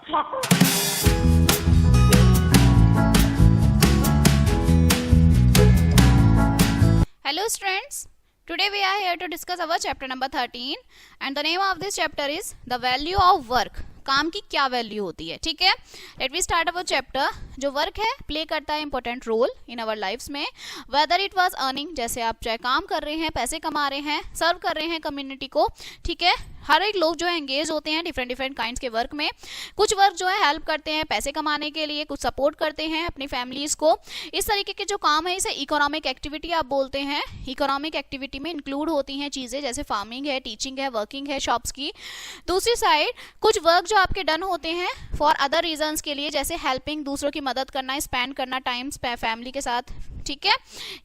Hello students, today we are here to discuss our chapter number 13 and the name of this chapter is the value of work. काम की क्या value होती है, ठीक है. Let we start our chapter. जो work है play करता है important role in our lifes में, वेदर इट वाज अर्निंग, जैसे आप चाहे काम कर रहे हैं, पैसे कमा रहे हैं, सर्व कर रहे हैं कम्युनिटी को, ठीक है. हर एक लोग जो है एंगेज होते हैं डिफरेंट डिफरेंट काइंड्स के वर्क में. कुछ वर्क जो है हेल्प करते हैं पैसे कमाने के लिए, कुछ सपोर्ट करते हैं अपनी फैमिलीज को. इस तरीके के जो काम है इसे इकोनॉमिक एक्टिविटी आप बोलते हैं. इकोनॉमिक एक्टिविटी में इंक्लूड होती हैं चीजें जैसे फार्मिंग है, टीचिंग है, वर्किंग है शॉप्स की. दूसरी साइड कुछ वर्क जो आपके डन होते हैं फॉर अदर रीजंस के लिए, जैसे हेल्पिंग, दूसरों की मदद करना, स्पेंड करना टाइम फैमिली के साथ, ठीक है.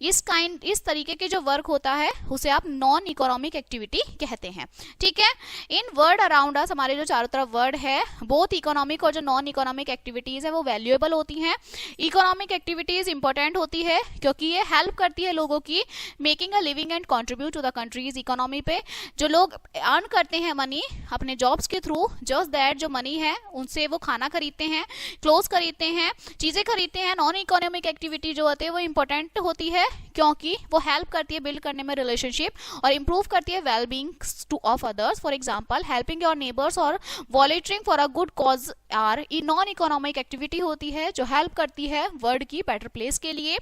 इस तरीके के जो वर्क होता है उसे आप नॉन इकोनॉमिक एक्टिविटी कहते हैं, ठीक है. इन वर्ड अराउंड अस, हमारे जो चारों तरफ वर्ड है, बोथ इकोनॉमिक और जो नॉन इकोनॉमिक एक्टिविटीज है वो वैल्यूएबल होती हैं. इकोनॉमिक एक्टिविटीज इंपॉर्टेंट होती है क्योंकि ये हेल्प करती है लोगों की making a living and contribute to the country's economy पे. जो लोग अर्न करते हैं मनी अपने जॉब्स के थ्रू, जस्ट दैट जो मनी है उनसे वो खाना खरीदते हैं, क्लोथ खरीदते हैं, चीजें खरीदते हैं. नॉन इकोनॉमिक एक्टिविटी जो होती है वो इंपॉर्टेंट होती है क्योंकि वो हेल्प करती है बिल्ड करने में रिलेशनशिप और इंप्रूव करती है wellbeing to of others. For example helping your neighbours और volunteering for a good cause are non economic activity होती है जो हेल्प करती है वर्ल्ड की बेटर प्लेस के लिए.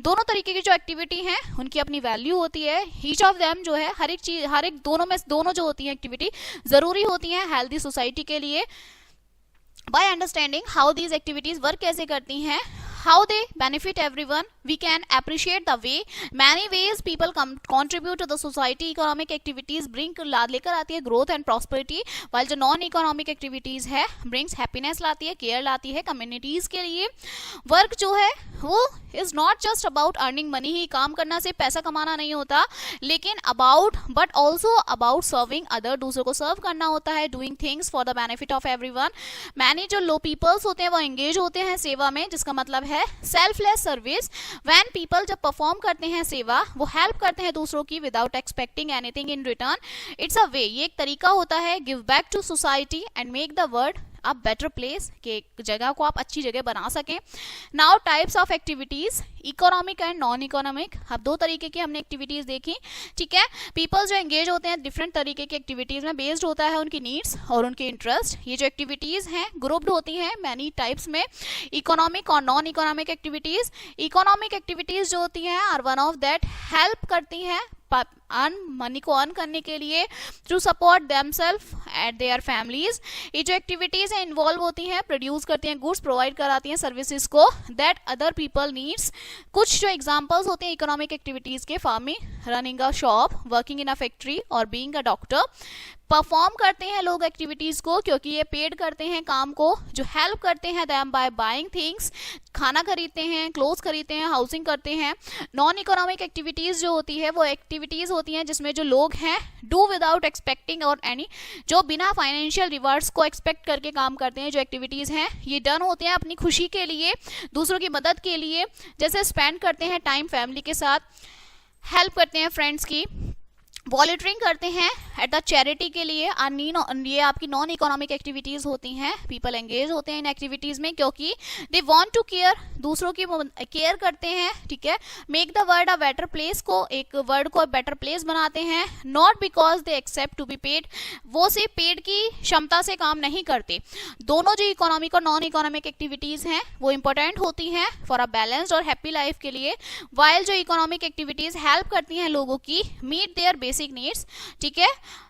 दोनों तरीके की जो एक्टिविटी हैं उनकी अपनी वैल्यू होती है. ईच ऑफ देम जो है हर एक चीज, हर एक दोनों जो होती है एक्टिविटी जरूरी होती है हेल्दी सोसाइटी के लिए. By understanding how these activities work कैसे करती हैं, how they benefit everyone, we can appreciate the way many ways people contribute to the society. Economic activities bring लेकर आती है growth and prosperity, while जो non economic activities है brings happiness लाती है, care लाती है communities के लिए. वर्क जो है वो is not just about earning money, ही काम करना से पैसा कमाना नहीं होता, लेकिन but also about serving other, दूसरों को सर्व करना होता है, doing things for the benefit of everyone. Many जो low peoples होते हैं वो engage होते हैं सेवा में, जिसका मतलब है सेल्फलेस सर्विस. व्हेन पीपल जब परफॉर्म करते हैं सेवा, वो हेल्प करते हैं दूसरों की without expecting anything in return. It's a way, ये एक तरीका होता है give back to society and make the world a better place, के जगह को आप अच्छी जगह बना सकें. Now types of activities, economic and non economic. अब दो तरीके की हमने एक्टिविटीज देखी, ठीक है. पीपल जो एंगेज होते हैं डिफरेंट तरीके की एक्टिविटीज में, बेस्ड होता है उनकी नीड्स और उनके इंटरेस्ट. ये जो एक्टिविटीज हैं ग्रुप्ड होती हैं मैनी टाइप्स में, इकोनॉमिक और non economic activities. Economic activities जो होती हैं are one of that help करती हैं मनी को अर्न करने के लिए to support themself at their families. ये जो एक्टिविटीज हैं इन्वॉल्व होती हैं, प्रोड्यूस करती हैं गुड्स, प्रोवाइड कराती हैं सर्विसेज को दैट अदर पीपल नीड्स. कुछ जो एग्जांपल्स होते हैं इकोनॉमिक एक्टिविटीज के, farming, running a shop, working in a factory और बीइंग अ डॉक्टर. परफॉर्म करते हैं लोग एक्टिविटीज को क्योंकि ये पेड करते हैं काम को, जो हेल्प करते हैं देम बाय बाइंग थिंग्स, खाना खरीदते हैं, क्लोथ्स खरीदते हैं, हाउसिंग करते हैं. नॉन इकोनॉमिक एक्टिविटीज जो होती है वो एक्टिविटीज होती हैं जिसमें जो लोग हैं डू विदाउट एक्सपेक्टिंग और एनी, जो बिना फाइनेंशियल रिवार्ड्स को एक्सपेक्ट करके काम करते हैं. जो एक्टिविटीज हैं ये डन होते हैं अपनी खुशी के लिए, दूसरों की मदद के लिए, जैसे स्पेंड करते हैं टाइम फैमिली के साथ, हेल्प करते हैं फ्रेंड्स की, वॉलंटियरिंग करते हैं एट द चैरिटी के लिए. ये आपकी नॉन इकोनॉमिक एक्टिविटीज होती हैं. पीपल एंगेज होते हैं इन एक्टिविटीज में क्योंकि दे वांट टू केयर, दूसरों की केयर करते हैं, ठीक है. Make the world a better place, को एक वर्ल्ड को बेटर प्लेस बनाते हैं. Not because they except to be paid, वो सिर्फ पेड की क्षमता से काम नहीं करते. दोनों जो इकोनॉमिक और नॉन इकोनॉमिक एक्टिविटीज हैं वो इंपॉर्टेंट होती हैं फॉर अ बैलेंस्ड और हैप्पी लाइफ के लिए, वाइल जो इकोनॉमिक एक्टिविटीज हेल्प करती हैं लोगों की मीट देयर बेसिक नीड्स, ठीक है.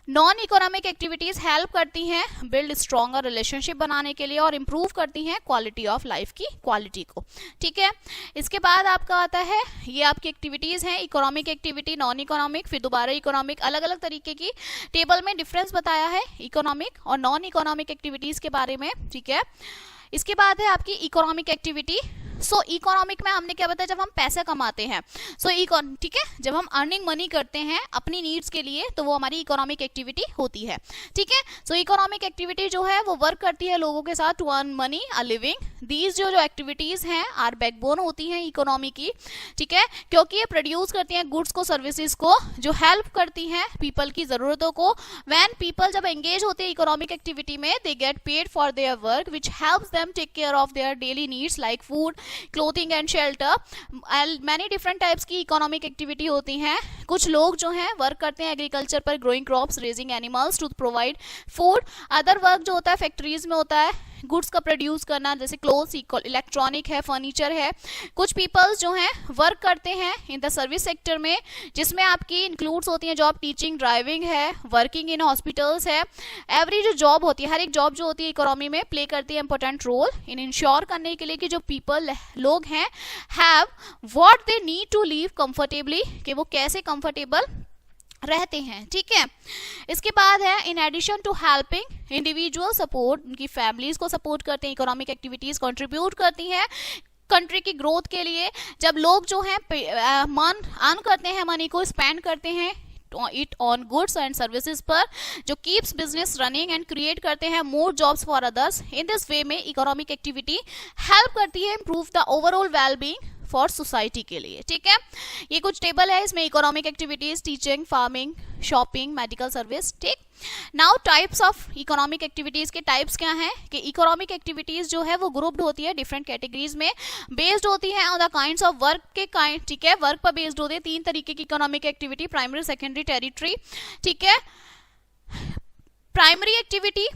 नॉन इकोनॉमिक एक्टिविटीज हेल्प करती हैं बिल्ड स्ट्रॉन्गर रिलेशनशिप बनाने के लिए और इंप्रूव करती हैं क्वालिटी ऑफ लाइफ की क्वालिटी को, ठीक है. इसके बाद आपका आता है, ये आपकी एक्टिविटीज हैं इकोनॉमिक एक्टिविटी, नॉन इकोनॉमिक, फिर दोबारा इकोनॉमिक. अलग अलग तरीके की टेबल में डिफरेंस बताया है इकोनॉमिक और नॉन इकोनॉमिक एक्टिविटीज के बारे में, ठीक है. इसके बाद है आपकी इकोनॉमिक एक्टिविटी. सो इकोनॉमिक में हमने क्या बताया, जब हम पैसे कमाते हैं, ठीक है, जब हम अर्निंग मनी करते हैं अपनी नीड्स के लिए, तो वो हमारी इकोनॉमिक एक्टिविटी होती है, ठीक है। सो इकोनॉमिक एक्टिविटी जो है वो वर्क करती है लोगों के साथ to earn money, a living. These जो एक्टिविटीज हैं आर बैकबोन होती हैं इकोनॉमी की, ठीक है, क्योंकि ये प्रोड्यूस करती हैं गुड्स को, सर्विसेज को, जो हेल्प करती हैं पीपल की जरूरतों को। व्हेन पीपल जब एंगेज होते हैं इकोनॉमिक एक्टिविटी में, they get paid for their work which helps them take care of their daily needs like food, clothing and shelter. Many different types की इकोनॉमिक एक्टिविटी होती हैं। कुछ लोग जो हैं वर्क करते हैं एग्रीकल्चर पर, growing crops, raising animals to provide food. Other work जो होता है फैक्ट्रीज में होता है, गुड्स का प्रोड्यूस करना, जैसे क्लोथ्स, इलेक्ट्रॉनिक है, फर्नीचर है। कुछ पीपल्स जो हैं वर्क करते हैं इन द सर्विस सेक्टर में, जिसमें आपकी इंक्लूड्स होती हैं जॉब, टीचिंग, ड्राइविंग है, वर्किंग इन हॉस्पिटल्स है। एवरी जो जॉब होती है, हर एक जॉब जो होती है इकोनॉमी में प्ले करती है इंपॉर्टेंट रोल इन इंश्योर करने के लिए कि जो पीपल लोग हैं have what they need to live comfortably, कि वो कैसे कंफर्टेबल रहते हैं, ठीक है। इसके बाद है in addition to helping individual support, उनकी फैमिलीज को सपोर्ट करते हैं, इकोनॉमिक एक्टिविटीज कंट्रीब्यूट करती हैं कंट्री की ग्रोथ के लिए। जब लोग जो हैं अर्न करते हैं, मनी को स्पेंड करते हैं it on goods and services पर, जो keeps business running and create करते हैं more jobs for others. In this way में इकोनॉमिक एक्टिविटी हेल्प करती है improve the overall wellbeing for society के लिए, ठीक है। ये कुछ टेबल है, इसमें economic activities, teaching, farming, shopping, medical service, ठीक। Now types of economic activities के टाइप्स क्या हैं कि इकोनॉमिक एक्टिविटीज जो है वो ग्रुप्ड होती है डिफरेंट कैटेगरीज में, बेस्ड होती है on the kinds of work के काइंड, ठीक है, वर्क पर बेस्ड होते हैं। 3 तरीके की economic activity, primary, secondary, territory, ठीक है। प्राइमरी एक्टिविटी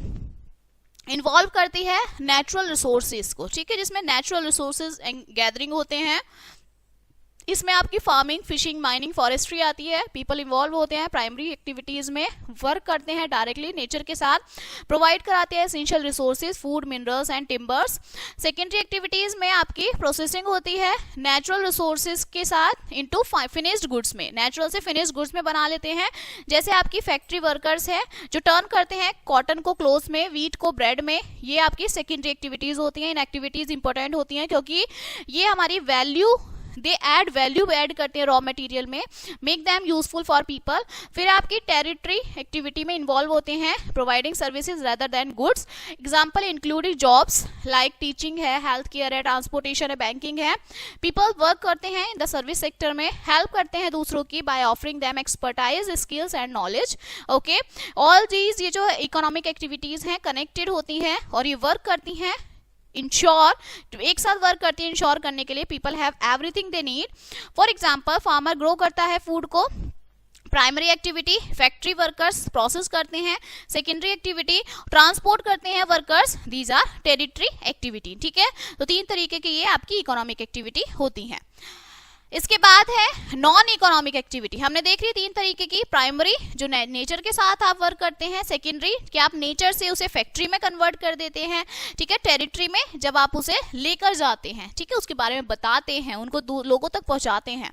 इन्वॉल्व करती है नेचुरल रिसोर्सेज को, ठीक है, जिसमें नेचुरल रिसोर्सेज गैदरिंग होते हैं। इसमें आपकी फार्मिंग, फिशिंग, माइनिंग, फॉरेस्ट्री आती है। पीपल इन्वॉल्व होते हैं प्राइमरी एक्टिविटीज में, वर्क करते हैं डायरेक्टली नेचर के साथ, प्रोवाइड कराते हैं essential resources, food, minerals and timbers. Secondary activities में आपकी प्रोसेसिंग होती है नेचुरल रिसोर्सेज के साथ इनटू फिनिश्ड गुड्स में, नेचुरल से फिनिश्ड गुड्स में बना लेते हैं। जैसे आपकी फैक्ट्री वर्कर्स हैं जो टर्न करते हैं कॉटन को क्लोथ्स में, वीट को ब्रेड में, ये आपकी सेकेंडरी एक्टिविटीज होती हैं। इन एक्टिविटीज इंपॉर्टेंट होती हैं क्योंकि ये हमारी value, they add value add करते हैं रॉ मटेरियल में, make them useful for people. फिर आपकी टेरिटरी एक्टिविटी में इन्वॉल्व होते हैं providing services rather than goods. Example including jobs like teaching है, हेल्थ केयर है, ट्रांसपोर्टेशन है, बैंकिंग है। पीपल वर्क करते हैं इन द सर्विस सेक्टर में, हेल्प करते हैं दूसरों की by offering them expertise, skills and knowledge, okay. All these ये जो इकोनॉमिक एक्टिविटीज हैं कनेक्टेड होती हैं और ये वर्क करती हैं इंश्योर, एक साथ वर्क करती है इंश्योर करने के लिए people have everything they need. For example farmer grow करता है फूड को, primary activity factory workers process करते हैं, सेकेंडरी एक्टिविटी ट्रांसपोर्ट करते हैं workers, these are territory activity, ठीक है। तो 3 तरीके की ये आपकी इकोनॉमिक एक्टिविटी होती हैं। इसके बाद है नॉन इकोनॉमिक एक्टिविटी, हमने देख ली 3 तरीके की, प्राइमरी जो नेचर के साथ आप वर्क करते हैं, सेकेंडरी कि आप नेचर से उसे फैक्ट्री में कन्वर्ट कर देते हैं, ठीक है, टेरिटरी में जब आप उसे लेकर जाते हैं, ठीक है, उसके बारे में बताते हैं, उनको लोगों तक पहुंचाते हैं।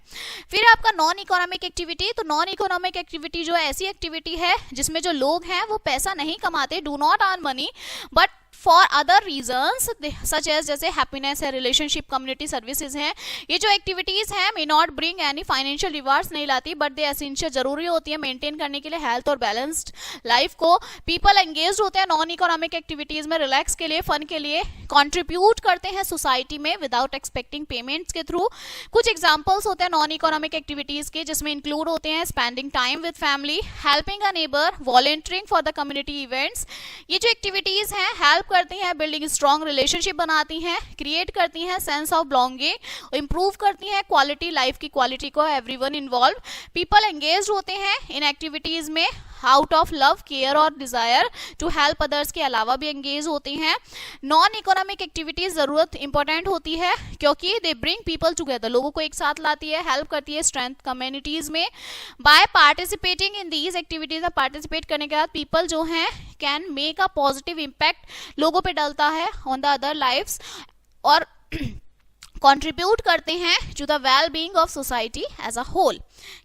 फिर आपका नॉन इकोनॉमिक एक्टिविटी, तो नॉन इकोनॉमिक एक्टिविटी जो है ऐसी एक्टिविटी है जिसमें जो लोग हैं वो पैसा नहीं कमाते, do not earn money, but for other reasons such as जैसे हैप्पीनेस है, रिलेशनशिप, कम्युनिटी सर्विसेज हैं। ये जो एक्टिविटीज हैं may not bring any financial rewards नहीं लाती, बट दे एसेंशियल जरूरी होती है मेंटेन करने के लिए हेल्थ और बैलेंस्ड लाइफ को। पीपल एंगेज होते हैं नॉन इकोनॉमिक एक्टिविटीज में, रिलैक्स के लिए, फन के लिए, कंट्रीब्यूट करते हैं सोसाइटी में विदाउट एक्सपेक्टिंग पेमेंट्स के थ्रू। कुछ एग्जांपल्स होते हैं नॉन इकोनॉमिक एक्टिविटीज के जिसमें इंक्लूड होते हैं spending time with family, helping a neighbour, volunteering for the community events. ये जो एक्टिविटीज हैं हेल्प करती हैं, बिल्डिंग स्ट्रॉन्ग रिलेशनशिप बनाती हैं, क्रिएट करती हैं सेंस ऑफ बिलोंगिंग, इंप्रूव करती हैं क्वालिटी, लाइफ की क्वालिटी को, एवरीवन इन्वॉल्व। पीपल एंगेज होते हैं इन एक्टिविटीज में आउट ऑफ लव, केयर और डिजायर टू हेल्प अदर्स के अलावा भी एंगेज होती हैं। नॉन इकोनॉमिक एक्टिविटीज जरूरत इंपॉर्टेंट होती है क्योंकि दे ब्रिंग पीपल टुगेदर, लोगों को एक साथ लाती है, हेल्प करती है स्ट्रेंथ कम्युनिटीज में। By participating in these activities, participate करने के बाद पीपल जो हैं can make a positive impact, लोगों पे डलता है ऑन द अदर लाइव्स, और contribute करते हैं to the well-being of society as a whole.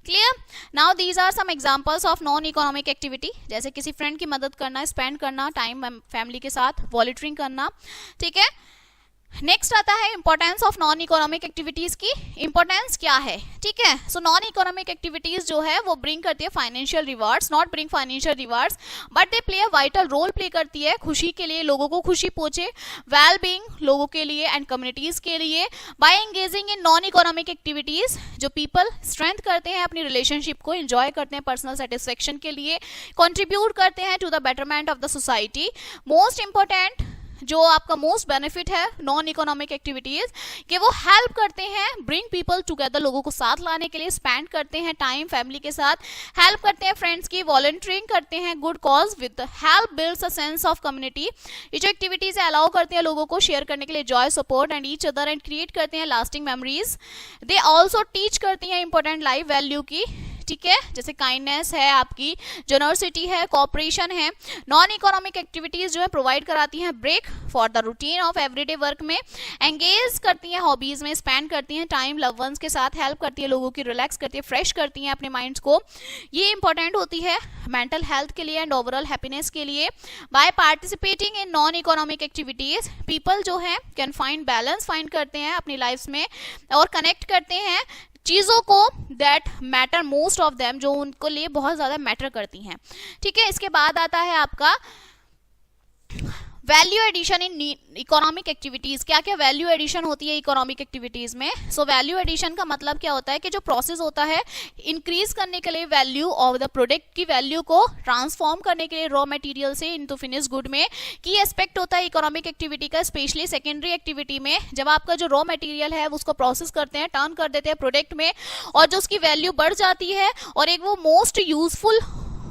Clear? Now these are some examples of non-economic activity, जैसे किसी फ्रेंड की मदद करना, स्पेंड करना टाइम फैमिली के साथ, वॉलंटियरिंग करना, ठीक है। नेक्स्ट आता है importance of non economic activities की। इंपॉर्टेंस क्या है, ठीक है। सो नॉन इकोनॉमिक एक्टिविटीज जो है वो ब्रिंग करती है financial rewards, not bring financial rewards, but they play a vital role play करती है खुशी के लिए, लोगों को खुशी पहुंचे, वेल बीइंग लोगों के लिए एंड कम्युनिटीज के लिए। By engaging in non economic activities जो पीपल स्ट्रेंथ करते हैं अपनी रिलेशनशिप को, एंजॉय करते हैं पर्सनल सेटिस्फेक्शन के लिए, कंट्रीब्यूट करते हैं to the betterment of the society. Most important जो आपका मोस्ट बेनिफिट है नॉन इकोनॉमिक एक्टिविटीज कि वो हेल्प करते हैं ब्रिंग पीपल टुगेदर, लोगों को साथ लाने के लिए, स्पेंड करते हैं टाइम फैमिली के साथ, हेल्प करते हैं फ्रेंड्स की, वॉलंटियरिंग करते हैं, good cause with help builds a sense of community. ये जो एक्टिविटीज है अलाउ करते हैं लोगों को शेयर करने के लिए Joy, support and each other and create करते हैं lasting memories. They also teach करती हैं इंपॉर्टेंट लाइफ वैल्यू की, ठीक है, जैसे काइंडनेस है, आपकी जनरसिटी है, कोऑपरेशन है। नॉन इकोनॉमिक एक्टिविटीज जो है प्रोवाइड कराती हैं break for the routine of everyday work में, एंगेज करती हैं हॉबीज में, स्पेंड करती हैं टाइम लव वंस के साथ, हेल्प करती है लोगों की, रिलैक्स करती है, फ्रेश करती हैं अपने माइंड्स को। ये इंपॉर्टेंट होती है मेंटल हेल्थ के लिए एंड ओवरऑल हैप्पीनेस के लिए। By participating in non economic activities people जो है कैन फाइंड बैलेंस, फाइंड करते हैं अपनी लाइफ में और कनेक्ट करते हैं चीजों को that matter most of them, जो उनको लिए बहुत ज्यादा मैटर करती हैं, ठीक है। इसके बाद आता है आपका value addition in economic activities. क्या क्या वैल्यू एडिशन होती है इकोनॉमिक एक्टिविटीज में। सो वैल्यू एडिशन का मतलब क्या होता है कि जो प्रोसेस होता है इंक्रीज करने के लिए वैल्यू ऑफ द प्रोडक्ट की वैल्यू को ट्रांसफॉर्म करने के लिए रॉ मटेरियल से इनटू फिनिश गुड में। की एस्पेक्ट होता है इकोनॉमिक एक्टिविटी का, स्पेशली सेकेंडरी एक्टिविटी में, जब आपका जो रॉ मटेरियल है उसको प्रोसेस करते हैं, टर्न कर देते हैं प्रोडक्ट में और जो उसकी वैल्यू बढ़ जाती है और एक वो मोस्ट यूजफुल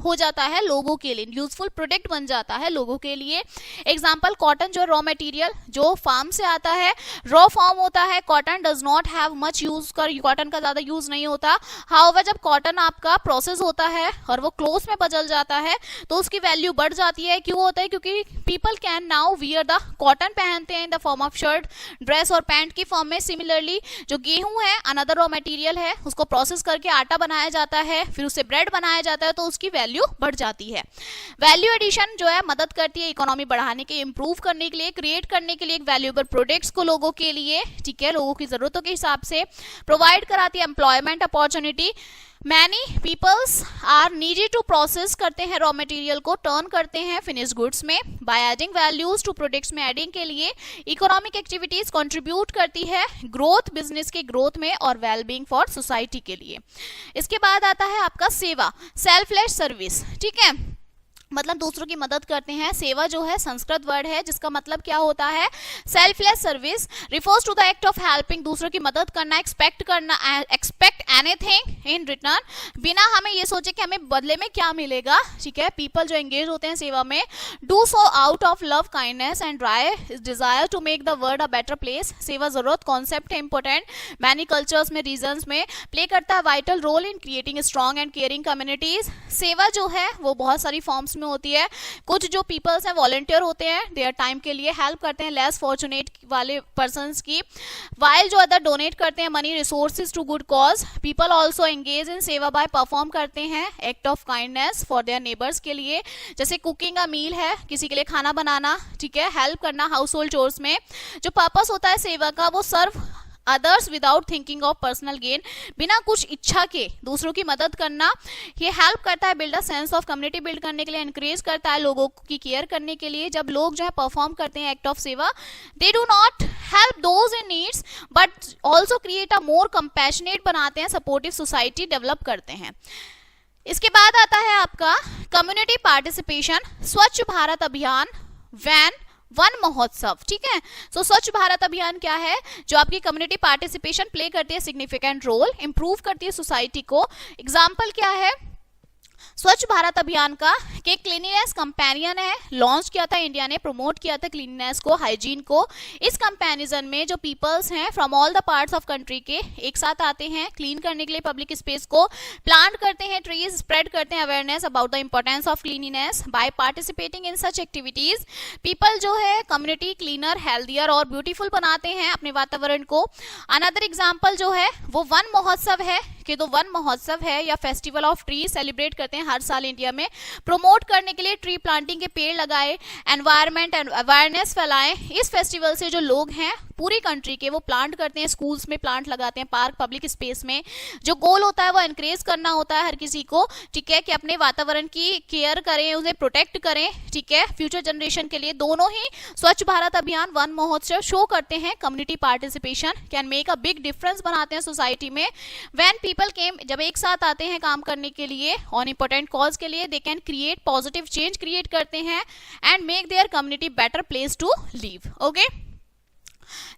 हो जाता है लोगों के लिए, यूजफुल प्रोडक्ट बन जाता है लोगों के लिए। एग्जांपल कॉटन जो रॉ मटेरियल जो फार्म से आता है, रॉ फॉर्म होता है, cotton does not have much use, cotton का ज्यादा यूज नहीं होता। हाउएवर जब कॉटन आपका प्रोसेस होता है और वो क्लोथ में बदल जाता है तो उसकी वैल्यू बढ़ जाती है। क्यों होता है? क्योंकि people can now wear the cotton पहनते हैं in the form of shirt, dress और पैंट की फॉर्म में। सिमिलरली जो गेहूं है अनदर रॉ मटेरियल है, उसको प्रोसेस करके आटा बनाया जाता है, फिर उससे ब्रेड बनाया जाता है तो उसकी वैल्यू बढ़ जाती है। वैल्यू एडिशन जो है मदद करती है इकोनॉमी बढ़ाने के, इंप्रूव करने के लिए, क्रिएट करने के लिए एक वैल्यूएबल प्रोडक्ट्स को लोगों के लिए, ठीक है, लोगों की जरूरतों के हिसाब से प्रोवाइड कराती है employment opportunity. Many peoples are needed to process करते हैं रॉ मटेरियल को, टर्न करते हैं फिनिश गुड्स में। By adding values to products में एडिंग के लिए इकोनॉमिक एक्टिविटीज कंट्रीब्यूट करती है ग्रोथ, बिजनेस के ग्रोथ में और वेलबींग फॉर सोसाइटी के लिए। इसके बाद आता है आपका सेवा, सेल्फलेस सर्विस, ठीक है, मतलब दूसरों की मदद करते हैं। सेवा जो है संस्कृत वर्ड है जिसका मतलब क्या होता है? Selfless service refers to the act of helping, दूसरों की मदद करना, एक्सपेक्ट एनीथिंग इन रिटर्न, बिना हमें ये सोचे कि हमें बदले में क्या मिलेगा, ठीक है। पीपल जो एंगेज होते हैं सेवा में do so out of love, kindness and desire to make the world a better place. सेवा जरूरत कॉन्सेप्ट है इंपॉर्टेंट, मैनी कल्चर्स में, रीजन्स में प्ले करता है vital role in creating strong and caring communities. सेवा जो है वो बहुत सारी फॉर्म्स में होती है। कुछ जो पीपल्स हैं वॉलंटियर होते हैं, देयर टाइम के लिए हेल्प करते हैं लेस फॉर्चुनेट वाले पर्संस की, वाइल जो अदर डोनेट करते हैं money resources to good cause. People also engage in seva by perform करते हैं act of kindness for their neighbours के लिए, जैसे कुकिंग का मील है, किसी के लिए खाना बनाना, ठीक है, हेल्प करना हाउस होल्ड चोर्स में। जो पर्पस होता है सेवा का वो serve others without thinking of personal gain, बिना कुछ इच्छा के दूसरों की मदद करना। ये हेल्प करता है build a sense of community build करने के लिए, एनकरेज करता है लोगों की केयर करने के लिए। जब लोग जो है परफॉर्म करते हैं एक्ट ऑफ सेवा, they do not help those in needs but also create a more compassionate बनाते हैं, सपोर्टिव सोसाइटी डेवलप करते हैं। इसके बाद आता है आपका कम्युनिटी पार्टिसिपेशन, स्वच्छ भारत अभियान, वैन वन महोत्सव, ठीक है। सो स्वच्छ भारत अभियान क्या है? जो आपकी कम्युनिटी पार्टिसिपेशन प्ले करती है सिग्निफिकेंट रोल, इंप्रूव करती है सोसाइटी को। एग्जाम्पल क्या है स्वच्छ भारत अभियान का? कि क्लीनिनेस कंपेनियन है, लॉन्च किया था इंडिया ने, प्रमोट किया था क्लीनिनेस को, हाइजीन को। इस कंपेनिजन में जो पीपल्स हैं from all the parts of country के एक साथ आते हैं क्लीन करने के लिए पब्लिक स्पेस को, प्लांट करते हैं ट्रीज, स्प्रेड करते हैं awareness about the importance of cleanliness. By participating in such activities people जो है कम्युनिटी क्लीनर, हेल्दियर और ब्यूटीफुल बनाते हैं अपने वातावरण को। अनदर एग्जाम्पल जो है वो वन महोत्सव है, कि तो वन महोत्सव है या फेस्टिवल ऑफ ट्री सेलिब्रेट करते हैं हर साल इंडिया में, प्रमोट करने के लिए ट्री प्लांटिंग के पेड़ लगाए, एनवायरमेंट एंड अवेयरनेस फैलाएं। इस फेस्टिवल से जो लोग हैं पूरी कंट्री के वो प्लांट करते हैं, स्कूल्स में प्लांट लगाते हैं, पार्क, पब्लिक स्पेस में। जो गोल होता है वो एनकरेज करना होता है हर किसी को, ठीक है, कि अपने वातावरण की केयर करें, उसे प्रोटेक्ट करें, ठीक है, फ्यूचर जनरेशन के लिए। दोनों ही स्वच्छ भारत अभियान, वन महोत्सव शो करते हैं community participation can make a big difference बनाते हैं सोसाइटी में। व्हेन पीपल केम, जब एक साथ आते हैं काम करने के लिए ऑन इंपॉर्टेंट कॉज के लिए, they can create positive change create करते हैं and make their community better place to live. Okay,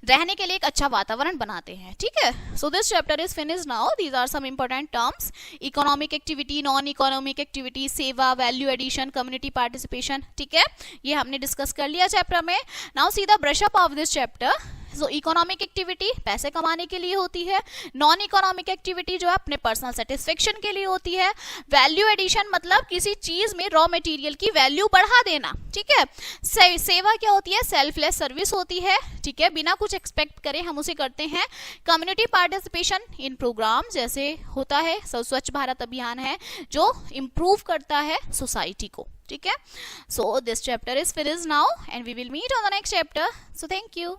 रहने के लिए एक अच्छा वातावरण बनाते हैं, ठीक है। So this chapter is finished now. These are some important terms: economic activity, non economic activity, seva, value addition, community participation, ठीक है, ये हमने डिस्कस कर लिया चैप्टर में। Now see the brush up of this chapter. So economic activity पैसे कमाने के लिए होती है, नॉन इकोनॉमिक एक्टिविटी जो है अपने पर्सनल सेटिस्फेक्शन के लिए होती है, वैल्यू एडिशन मतलब किसी चीज में रॉ मटेरियल की वैल्यू बढ़ा देना, ठीक है। सेवा क्या होती है? सेल्फलेस सर्विस होती है, ठीक है, बिना कुछ एक्सपेक्ट करे हम उसे करते हैं। कम्युनिटी पार्टिसिपेशन इन प्रोग्राम जैसे होता है स्वच्छ भारत अभियान है जो इम्प्रूव करता है सोसाइटी को, ठीक है। So this chapter is finished now and we will meet on the next chapter. So thank you.